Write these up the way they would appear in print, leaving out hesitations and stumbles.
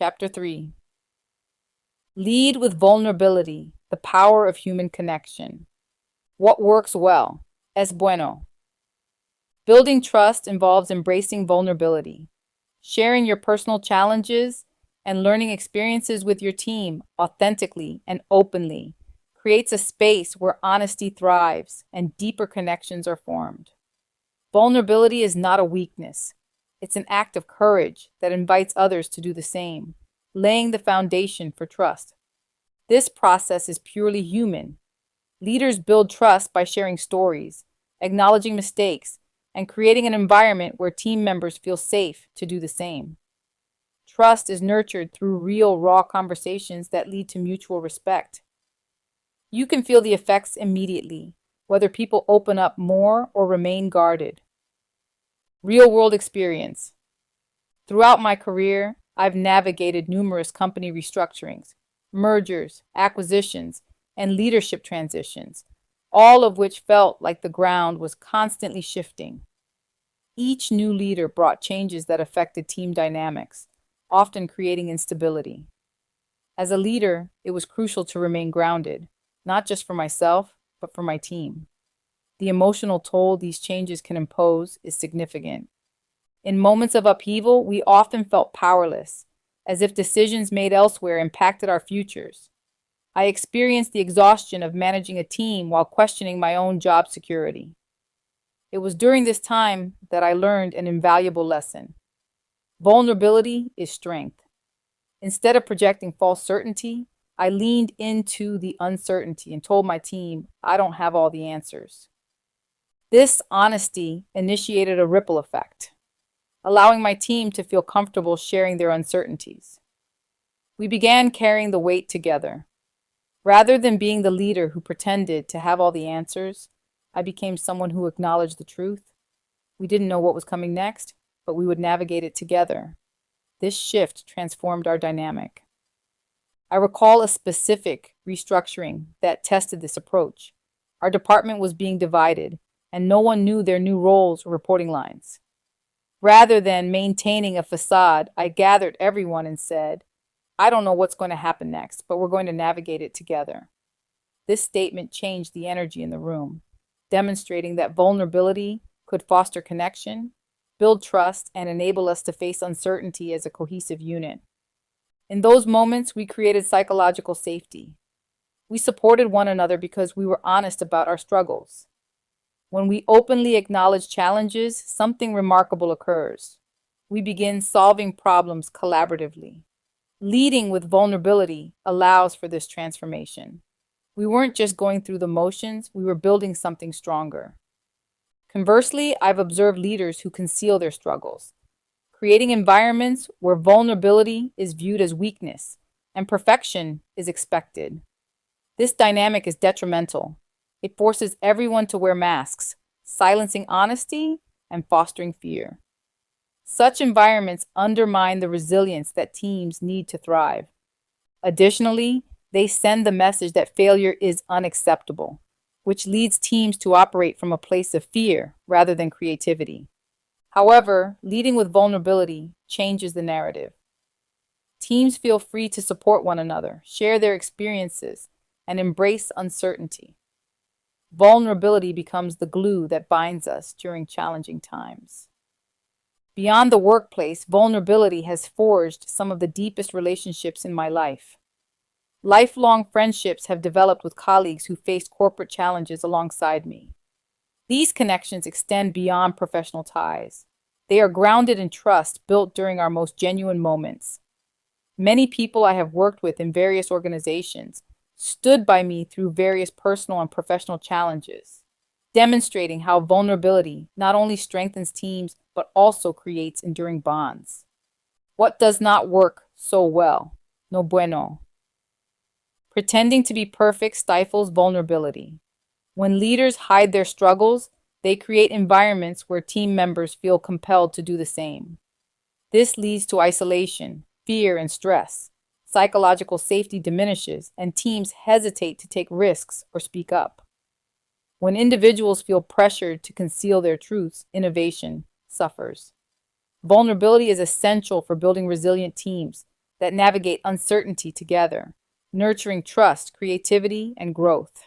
Chapter 3. Lead with vulnerability, the power of human connection. What works well? Es bueno. Building trust involves embracing vulnerability, sharing your personal challenges, and learning experiences with your team authentically and openly creates a space where honesty thrives and deeper connections are formed. Vulnerability is not a weakness. It's an act of courage that invites others to do the same, laying the foundation for trust. This process is purely human. Leaders build trust by sharing stories, acknowledging mistakes, and creating an environment where team members feel safe to do the same. Trust is nurtured through real, raw conversations that lead to mutual respect. You can feel the effects immediately, whether people open up more or remain guarded. Real-world experience. Throughout my career, I've navigated numerous company restructurings, mergers, acquisitions, and leadership transitions, all of which felt like the ground was constantly shifting. Each new leader brought changes that affected team dynamics, often creating instability. As a leader, it was crucial to remain grounded, not just for myself, but for my team. The emotional toll these changes can impose is significant. In moments of upheaval, we often felt powerless, as if decisions made elsewhere impacted our futures. I experienced the exhaustion of managing a team while questioning my own job security. It was during this time that I learned an invaluable lesson. Vulnerability is strength. Instead of projecting false certainty, I leaned into the uncertainty and told my team, I don't have all the answers. This honesty initiated a ripple effect, allowing my team to feel comfortable sharing their uncertainties. We began carrying the weight together. Rather than being the leader who pretended to have all the answers, I became someone who acknowledged the truth. We didn't know what was coming next, but we would navigate it together. This shift transformed our dynamic. I recall a specific restructuring that tested this approach. Our department was being divided, and no one knew their new roles or reporting lines. Rather than maintaining a facade, I gathered everyone and said, I don't know what's going to happen next, but we're going to navigate it together. This statement changed the energy in the room, demonstrating that vulnerability could foster connection, build trust, and enable us to face uncertainty as a cohesive unit. In those moments, we created psychological safety. We supported one another because we were honest about our struggles. When we openly acknowledge challenges, something remarkable occurs. We begin solving problems collaboratively. Leading with vulnerability allows for this transformation. We weren't just going through the motions, we were building something stronger. Conversely, I've observed leaders who conceal their struggles, creating environments where vulnerability is viewed as weakness and perfection is expected. This dynamic is detrimental. It forces everyone to wear masks, silencing honesty and fostering fear. Such environments undermine the resilience that teams need to thrive. Additionally, they send the message that failure is unacceptable, which leads teams to operate from a place of fear rather than creativity. However, leading with vulnerability changes the narrative. Teams feel free to support one another, share their experiences, and embrace uncertainty. Vulnerability becomes the glue that binds us during challenging times. Beyond the workplace, vulnerability has forged some of the deepest relationships in my life. Lifelong friendships have developed with colleagues who faced corporate challenges alongside me. These connections extend beyond professional ties. They are grounded in trust built during our most genuine moments. Many people I have worked with in various organizations stood by me through various personal and professional challenges, demonstrating how vulnerability not only strengthens teams but also creates enduring bonds. What does not work so well? No bueno. Pretending to be perfect stifles vulnerability. When leaders hide their struggles, they create environments where team members feel compelled to do the same. This leads to isolation, fear, and stress. Psychological safety diminishes, and teams hesitate to take risks or speak up. When individuals feel pressured to conceal their truths, innovation suffers. Vulnerability is essential for building resilient teams, that navigate uncertainty together, nurturing trust, creativity, and growth.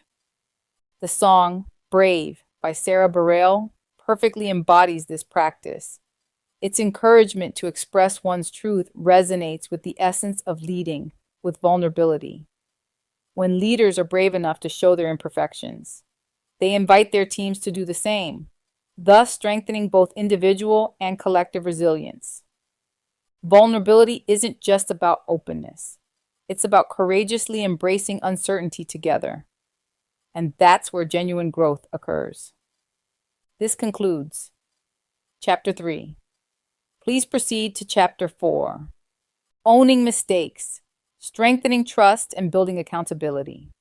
The song Brave by Sarah Bareilles perfectly embodies this practice. Its encouragement to express one's truth resonates with the essence of leading with vulnerability. When leaders are brave enough to show their imperfections, they invite their teams to do the same, thus strengthening both individual and collective resilience. Vulnerability isn't just about openness. It's about courageously embracing uncertainty together. And that's where genuine growth occurs. This concludes Chapter 3. Please proceed to Chapter 4. Owning mistakes, strengthening trust, and building accountability.